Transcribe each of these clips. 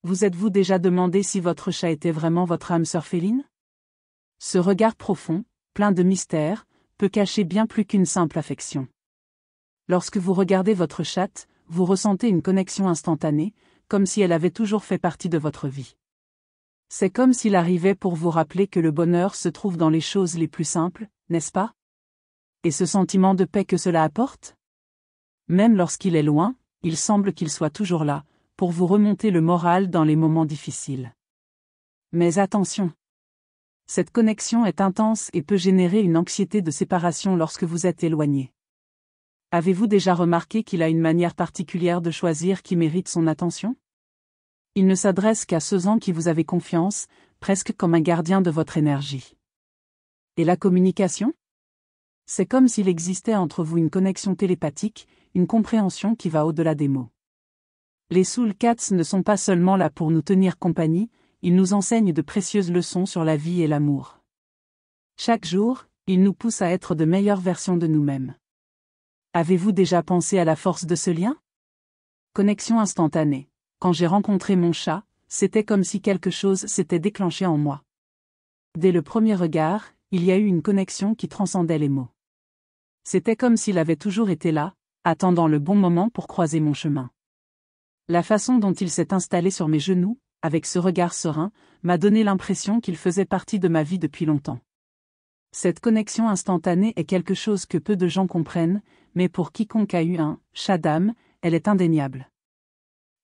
Vous êtes-vous déjà demandé si votre chat était vraiment votre âme sœur féline? Ce regard profond, plein de mystère, peut cacher bien plus qu'une simple affection. Lorsque vous regardez votre chatte, vous ressentez une connexion instantanée, comme si elle avait toujours fait partie de votre vie. C'est comme s'il arrivait pour vous rappeler que le bonheur se trouve dans les choses les plus simples, n'est-ce pas? Et ce sentiment de paix que cela apporte? Même lorsqu'il est loin, il semble qu'il soit toujours là, pour vous remonter le moral dans les moments difficiles. Mais attention! Cette connexion est intense et peut générer une anxiété de séparation lorsque vous êtes éloigné. Avez-vous déjà remarqué qu'il a une manière particulière de choisir qui mérite son attention? Il ne s'adresse qu'à ceux en qui vous avez confiance, presque comme un gardien de votre énergie. Et la communication? C'est comme s'il existait entre vous une connexion télépathique, une compréhension qui va au-delà des mots. Les Soul Cats ne sont pas seulement là pour nous tenir compagnie, ils nous enseignent de précieuses leçons sur la vie et l'amour. Chaque jour, ils nous poussent à être de meilleures versions de nous-mêmes. Avez-vous déjà pensé à la force de ce lien? Connexion instantanée. Quand j'ai rencontré mon chat, c'était comme si quelque chose s'était déclenché en moi. Dès le premier regard, il y a eu une connexion qui transcendait les mots. C'était comme s'il avait toujours été là, attendant le bon moment pour croiser mon chemin. La façon dont il s'est installé sur mes genoux, avec ce regard serein, m'a donné l'impression qu'il faisait partie de ma vie depuis longtemps. Cette connexion instantanée est quelque chose que peu de gens comprennent, mais pour quiconque a eu un chat d'âme, elle est indéniable.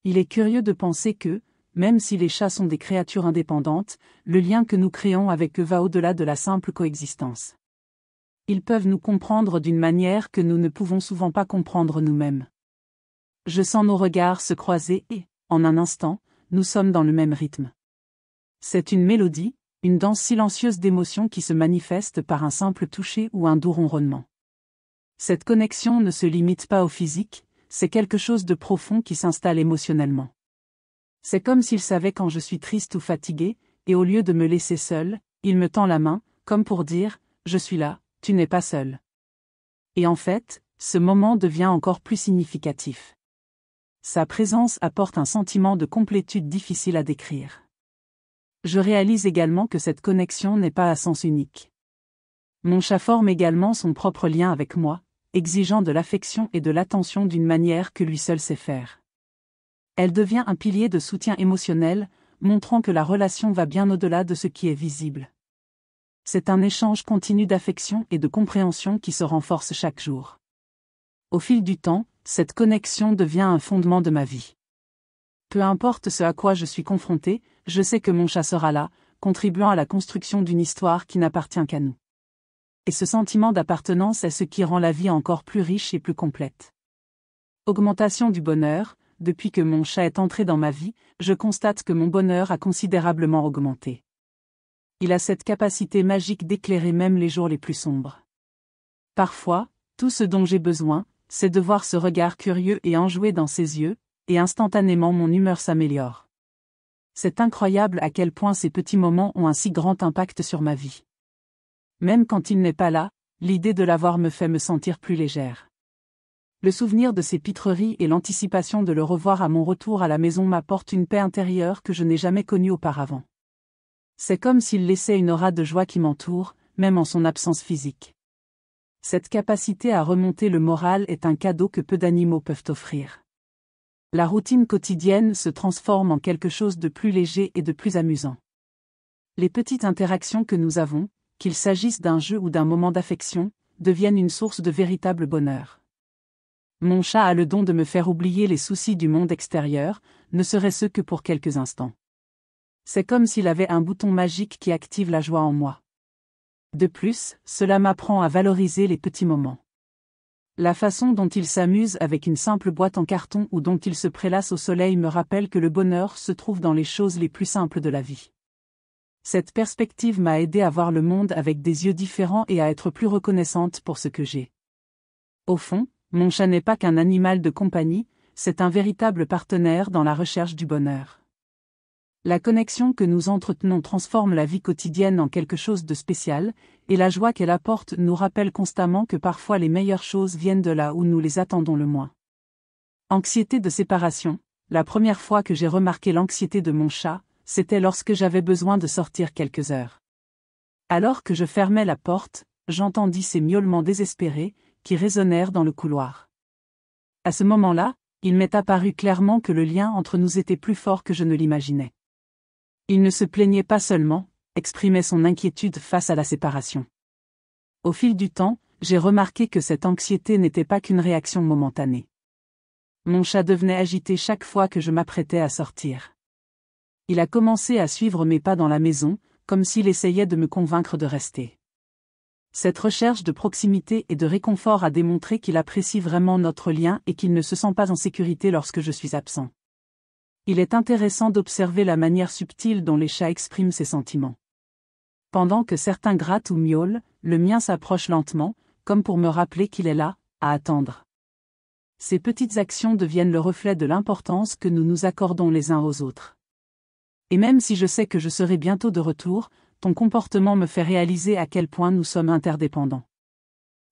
Il est curieux de penser que, même si les chats sont des créatures indépendantes, le lien que nous créons avec eux va au-delà de la simple coexistence. Ils peuvent nous comprendre d'une manière que nous ne pouvons souvent pas comprendre nous-mêmes. Je sens nos regards se croiser et, en un instant, nous sommes dans le même rythme. C'est une mélodie, une danse silencieuse d'émotions qui se manifeste par un simple toucher ou un doux ronronnement. Cette connexion ne se limite pas au physique, c'est quelque chose de profond qui s'installe émotionnellement. C'est comme s'il savait quand je suis triste ou fatigué, et au lieu de me laisser seul, il me tend la main, comme pour dire « Je suis là, tu n'es pas seul ». Et en fait, ce moment devient encore plus significatif. Sa présence apporte un sentiment de complétude difficile à décrire. Je réalise également que cette connexion n'est pas à sens unique. Mon chat forme également son propre lien avec moi, exigeant de l'affection et de l'attention d'une manière que lui seul sait faire. Elle devient un pilier de soutien émotionnel, montrant que la relation va bien au-delà de ce qui est visible. C'est un échange continu d'affection et de compréhension qui se renforce chaque jour. Au fil du temps, cette connexion devient un fondement de ma vie. Peu importe ce à quoi je suis confronté, je sais que mon chat sera là, contribuant à la construction d'une histoire qui n'appartient qu'à nous. Et ce sentiment d'appartenance est ce qui rend la vie encore plus riche et plus complète. Augmentation du bonheur. Depuis que mon chat est entré dans ma vie, je constate que mon bonheur a considérablement augmenté. Il a cette capacité magique d'éclairer même les jours les plus sombres. Parfois, tout ce dont j'ai besoin, c'est de voir ce regard curieux et enjoué dans ses yeux, et instantanément mon humeur s'améliore. C'est incroyable à quel point ces petits moments ont un si grand impact sur ma vie. Même quand il n'est pas là, l'idée de l'avoir me fait me sentir plus légère. Le souvenir de ses pitreries et l'anticipation de le revoir à mon retour à la maison m'apportent une paix intérieure que je n'ai jamais connue auparavant. C'est comme s'il laissait une aura de joie qui m'entoure, même en son absence physique. Cette capacité à remonter le moral est un cadeau que peu d'animaux peuvent offrir. La routine quotidienne se transforme en quelque chose de plus léger et de plus amusant. Les petites interactions que nous avons, qu'il s'agisse d'un jeu ou d'un moment d'affection, deviennent une source de véritable bonheur. Mon chat a le don de me faire oublier les soucis du monde extérieur, ne serait-ce que pour quelques instants. C'est comme s'il avait un bouton magique qui active la joie en moi. De plus, cela m'apprend à valoriser les petits moments. La façon dont il s'amuse avec une simple boîte en carton ou dont il se prélasse au soleil me rappelle que le bonheur se trouve dans les choses les plus simples de la vie. Cette perspective m'a aidé à voir le monde avec des yeux différents et à être plus reconnaissante pour ce que j'ai. Au fond, mon chat n'est pas qu'un animal de compagnie, c'est un véritable partenaire dans la recherche du bonheur. La connexion que nous entretenons transforme la vie quotidienne en quelque chose de spécial, et la joie qu'elle apporte nous rappelle constamment que parfois les meilleures choses viennent de là où nous les attendons le moins. Anxiété de séparation. la première fois que j'ai remarqué l'anxiété de mon chat, c'était lorsque j'avais besoin de sortir quelques heures. Alors que je fermais la porte, j'entendis ces miaulements désespérés, qui résonnèrent dans le couloir. À ce moment-là, il m'est apparu clairement que le lien entre nous était plus fort que je ne l'imaginais. Il ne se plaignait pas seulement, exprimait son inquiétude face à la séparation. Au fil du temps, j'ai remarqué que cette anxiété n'était pas qu'une réaction momentanée. Mon chat devenait agité chaque fois que je m'apprêtais à sortir. Il a commencé à suivre mes pas dans la maison, comme s'il essayait de me convaincre de rester. Cette recherche de proximité et de réconfort a démontré qu'il apprécie vraiment notre lien et qu'il ne se sent pas en sécurité lorsque je suis absent. Il est intéressant d'observer la manière subtile dont les chats expriment ces sentiments. Pendant que certains grattent ou miaulent, le mien s'approche lentement, comme pour me rappeler qu'il est là, à attendre. Ces petites actions deviennent le reflet de l'importance que nous nous accordons les uns aux autres. Et même si je sais que je serai bientôt de retour, ton comportement me fait réaliser à quel point nous sommes interdépendants.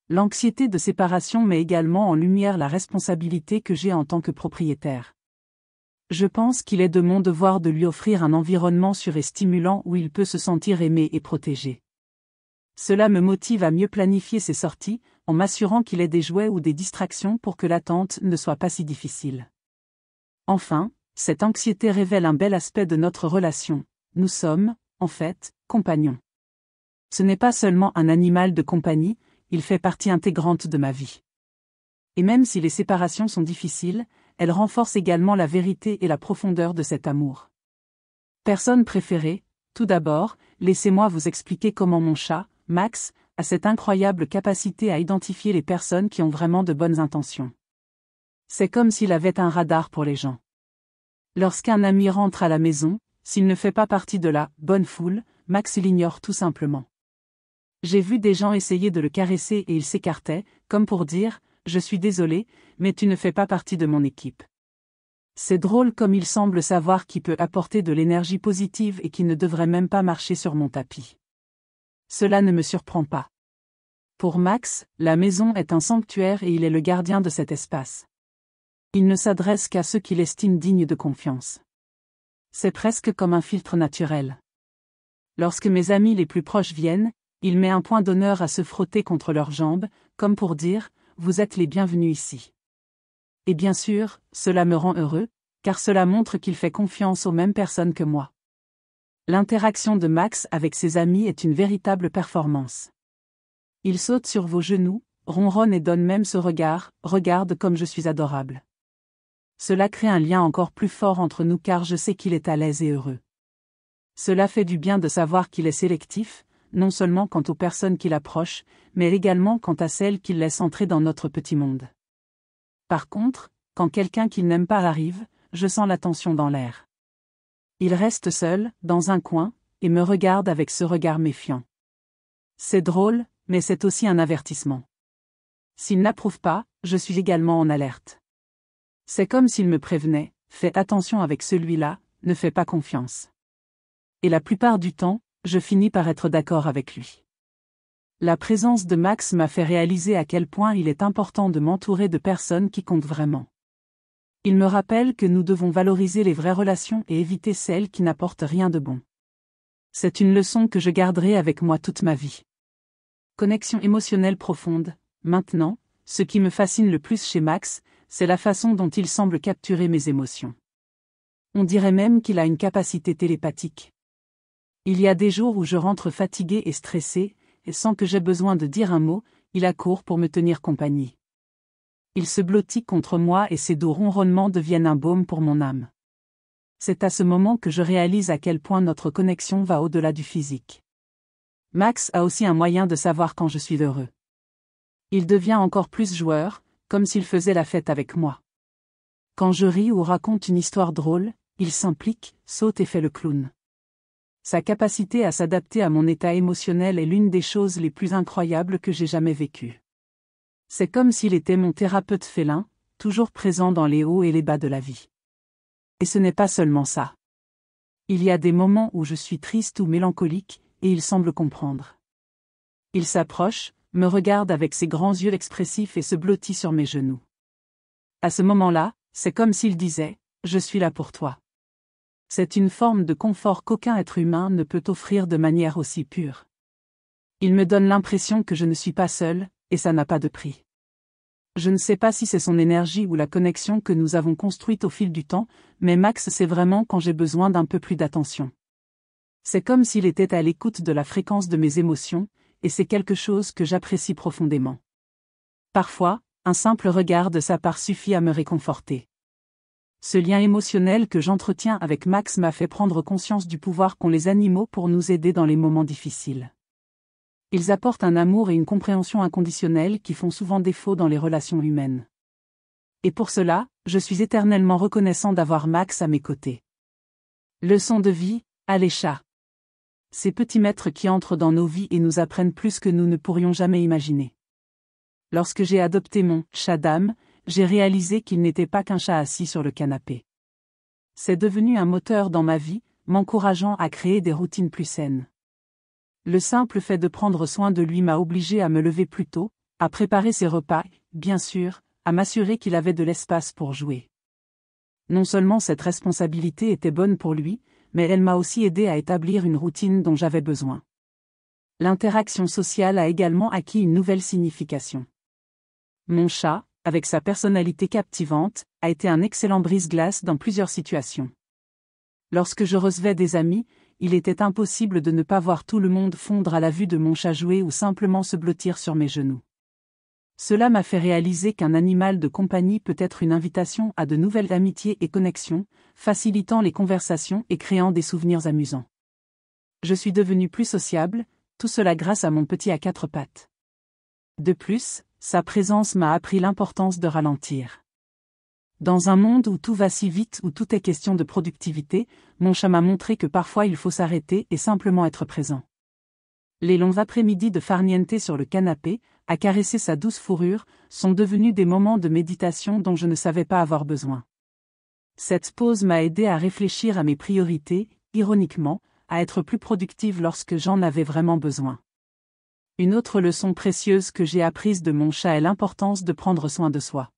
L'anxiété de séparation met également en lumière la responsabilité que j'ai en tant que propriétaire. Je pense qu'il est de mon devoir de lui offrir un environnement sûr et stimulant où il peut se sentir aimé et protégé. Cela me motive à mieux planifier ses sorties, en m'assurant qu'il ait des jouets ou des distractions pour que l'attente ne soit pas si difficile. Enfin, cette anxiété révèle un bel aspect de notre relation. Nous sommes, en fait, compagnons. Ce n'est pas seulement un animal de compagnie, il fait partie intégrante de ma vie. Et même si les séparations sont difficiles, elles renforcent également la vérité et la profondeur de cet amour. Personne préférée, tout d'abord, laissez-moi vous expliquer comment mon chat, Max, a cette incroyable capacité à identifier les personnes qui ont vraiment de bonnes intentions. C'est comme s'il avait un radar pour les gens. Lorsqu'un ami rentre à la maison, s'il ne fait pas partie de la « bonne foule », Max l'ignore tout simplement. J'ai vu des gens essayer de le caresser et il s'écartait, comme pour dire « je suis désolé, mais tu ne fais pas partie de mon équipe ». C'est drôle comme il semble savoir qui peut apporter de l'énergie positive et qui ne devrait même pas marcher sur mon tapis. Cela ne me surprend pas. Pour Max, la maison est un sanctuaire et il est le gardien de cet espace. Il ne s'adresse qu'à ceux qu'il estime dignes de confiance. C'est presque comme un filtre naturel. Lorsque mes amis les plus proches viennent, il met un point d'honneur à se frotter contre leurs jambes, comme pour dire « vous êtes les bienvenus ici ». Et bien sûr, cela me rend heureux, car cela montre qu'il fait confiance aux mêmes personnes que moi. L'interaction de Max avec ses amis est une véritable performance. Il saute sur vos genoux, ronronne et donne même ce regard « regarde comme je suis adorable ». Cela crée un lien encore plus fort entre nous car je sais qu'il est à l'aise et heureux. Cela fait du bien de savoir qu'il est sélectif, non seulement quant aux personnes qu'il approche, mais également quant à celles qu'il laisse entrer dans notre petit monde. Par contre, quand quelqu'un qu'il n'aime pas arrive, je sens la tension dans l'air. Il reste seul, dans un coin, et me regarde avec ce regard méfiant. C'est drôle, mais c'est aussi un avertissement. S'il n'approuve pas, je suis également en alerte. C'est comme s'il me prévenait, fais attention avec celui-là, ne fais pas confiance. Et la plupart du temps, je finis par être d'accord avec lui. La présence de Max m'a fait réaliser à quel point il est important de m'entourer de personnes qui comptent vraiment. Il me rappelle que nous devons valoriser les vraies relations et éviter celles qui n'apportent rien de bon. C'est une leçon que je garderai avec moi toute ma vie. Connexion émotionnelle profonde. Maintenant, ce qui me fascine le plus chez Max, c'est la façon dont il semble capturer mes émotions. On dirait même qu'il a une capacité télépathique. Il y a des jours où je rentre fatigué et stressé, et sans que j'aie besoin de dire un mot, il accourt pour me tenir compagnie. Il se blottit contre moi et ses doux ronronnements deviennent un baume pour mon âme. C'est à ce moment que je réalise à quel point notre connexion va au-delà du physique. Max a aussi un moyen de savoir quand je suis heureux. Il devient encore plus joueur, comme s'il faisait la fête avec moi. Quand je ris ou raconte une histoire drôle, il s'implique, saute et fait le clown. Sa capacité à s'adapter à mon état émotionnel est l'une des choses les plus incroyables que j'ai jamais vécues. C'est comme s'il était mon thérapeute félin, toujours présent dans les hauts et les bas de la vie. Et ce n'est pas seulement ça. Il y a des moments où je suis triste ou mélancolique, et il semble comprendre. Il s'approche, me regarde avec ses grands yeux expressifs et se blottit sur mes genoux. À ce moment-là, c'est comme s'il disait je suis là pour toi. C'est une forme de confort qu'aucun être humain ne peut offrir de manière aussi pure. Il me donne l'impression que je ne suis pas seul, et ça n'a pas de prix. Je ne sais pas si c'est son énergie ou la connexion que nous avons construite au fil du temps, mais Max sait vraiment quand j'ai besoin d'un peu plus d'attention. C'est comme s'il était à l'écoute de la fréquence de mes émotions, et c'est quelque chose que j'apprécie profondément. Parfois, un simple regard de sa part suffit à me réconforter. Ce lien émotionnel que j'entretiens avec Max m'a fait prendre conscience du pouvoir qu'ont les animaux pour nous aider dans les moments difficiles. Ils apportent un amour et une compréhension inconditionnelle qui font souvent défaut dans les relations humaines. Et pour cela, je suis éternellement reconnaissant d'avoir Max à mes côtés. Leçon de vie, les chats. Ces petits maîtres qui entrent dans nos vies et nous apprennent plus que nous ne pourrions jamais imaginer. Lorsque j'ai adopté mon chat d'âme, j'ai réalisé qu'il n'était pas qu'un chat assis sur le canapé. C'est devenu un moteur dans ma vie, m'encourageant à créer des routines plus saines. Le simple fait de prendre soin de lui m'a obligé à me lever plus tôt, à préparer ses repas, bien sûr, à m'assurer qu'il avait de l'espace pour jouer. Non seulement cette responsabilité était bonne pour lui, mais elle m'a aussi aidé à établir une routine dont j'avais besoin. L'interaction sociale a également acquis une nouvelle signification. Mon chat, avec sa personnalité captivante, a été un excellent brise-glace dans plusieurs situations. Lorsque je recevais des amis, il était impossible de ne pas voir tout le monde fondre à la vue de mon chat jouer ou simplement se blottir sur mes genoux. Cela m'a fait réaliser qu'un animal de compagnie peut être une invitation à de nouvelles amitiés et connexions, facilitant les conversations et créant des souvenirs amusants. Je suis devenu plus sociable, tout cela grâce à mon petit à quatre pattes. De plus, sa présence m'a appris l'importance de ralentir. Dans un monde où tout va si vite, où tout est question de productivité, mon chat m'a montré que parfois il faut s'arrêter et simplement être présent. Les longs après-midi de farniente sur le canapé, à caresser sa douce fourrure, sont devenus des moments de méditation dont je ne savais pas avoir besoin. Cette pause m'a aidé à réfléchir à mes priorités, ironiquement, à être plus productive lorsque j'en avais vraiment besoin. Une autre leçon précieuse que j'ai apprise de mon chat est l'importance de prendre soin de soi.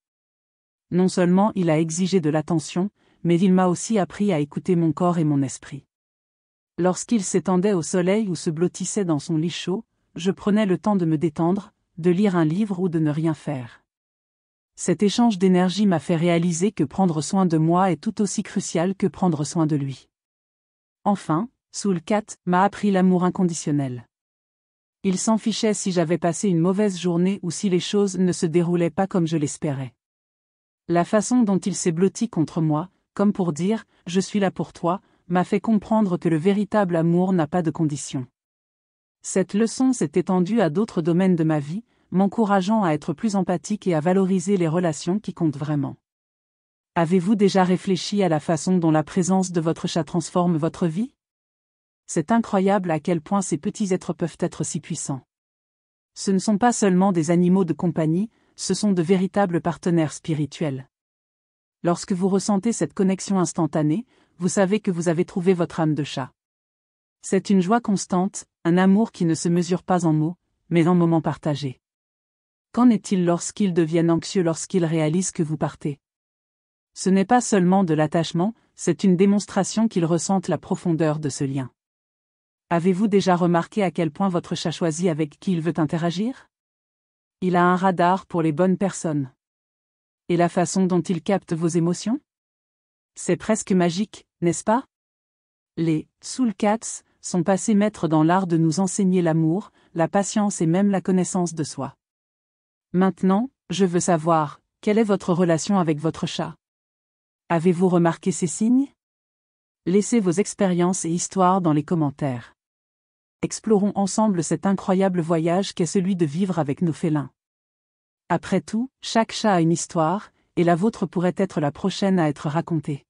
Non seulement il a exigé de l'attention, mais il m'a aussi appris à écouter mon corps et mon esprit. Lorsqu'il s'étendait au soleil ou se blottissait dans son lit chaud, je prenais le temps de me détendre, de lire un livre ou de ne rien faire. Cet échange d'énergie m'a fait réaliser que prendre soin de moi est tout aussi crucial que prendre soin de lui. Enfin, Soul Cat m'a appris l'amour inconditionnel. Il s'en fichait si j'avais passé une mauvaise journée ou si les choses ne se déroulaient pas comme je l'espérais. La façon dont il s'est blotti contre moi, comme pour dire « je suis là pour toi », m'a fait comprendre que le véritable amour n'a pas de conditions. Cette leçon s'est étendue à d'autres domaines de ma vie, m'encourageant à être plus empathique et à valoriser les relations qui comptent vraiment. Avez-vous déjà réfléchi à la façon dont la présence de votre chat transforme votre vie ? C'est incroyable à quel point ces petits êtres peuvent être si puissants. Ce ne sont pas seulement des animaux de compagnie, ce sont de véritables partenaires spirituels. Lorsque vous ressentez cette connexion instantanée, vous savez que vous avez trouvé votre âme de chat. C'est une joie constante, un amour qui ne se mesure pas en mots, mais en moments partagés. Qu'en est-il lorsqu'ils deviennent anxieux lorsqu'ils réalisent que vous partez ? Ce n'est pas seulement de l'attachement, c'est une démonstration qu'ils ressentent la profondeur de ce lien. Avez-vous déjà remarqué à quel point votre chat choisit avec qui il veut interagir ? Il a un radar pour les bonnes personnes. Et la façon dont il capte vos émotions ? C'est presque magique, n'est-ce pas ? Les Soul Cats sont passés maîtres dans l'art de nous enseigner l'amour, la patience et même la connaissance de soi. Maintenant, je veux savoir, quelle est votre relation avec votre chat ? Avez-vous remarqué ces signes ? Laissez vos expériences et histoires dans les commentaires. Explorons ensemble cet incroyable voyage qu'est celui de vivre avec nos félins. Après tout, chaque chat a une histoire, et la vôtre pourrait être la prochaine à être racontée.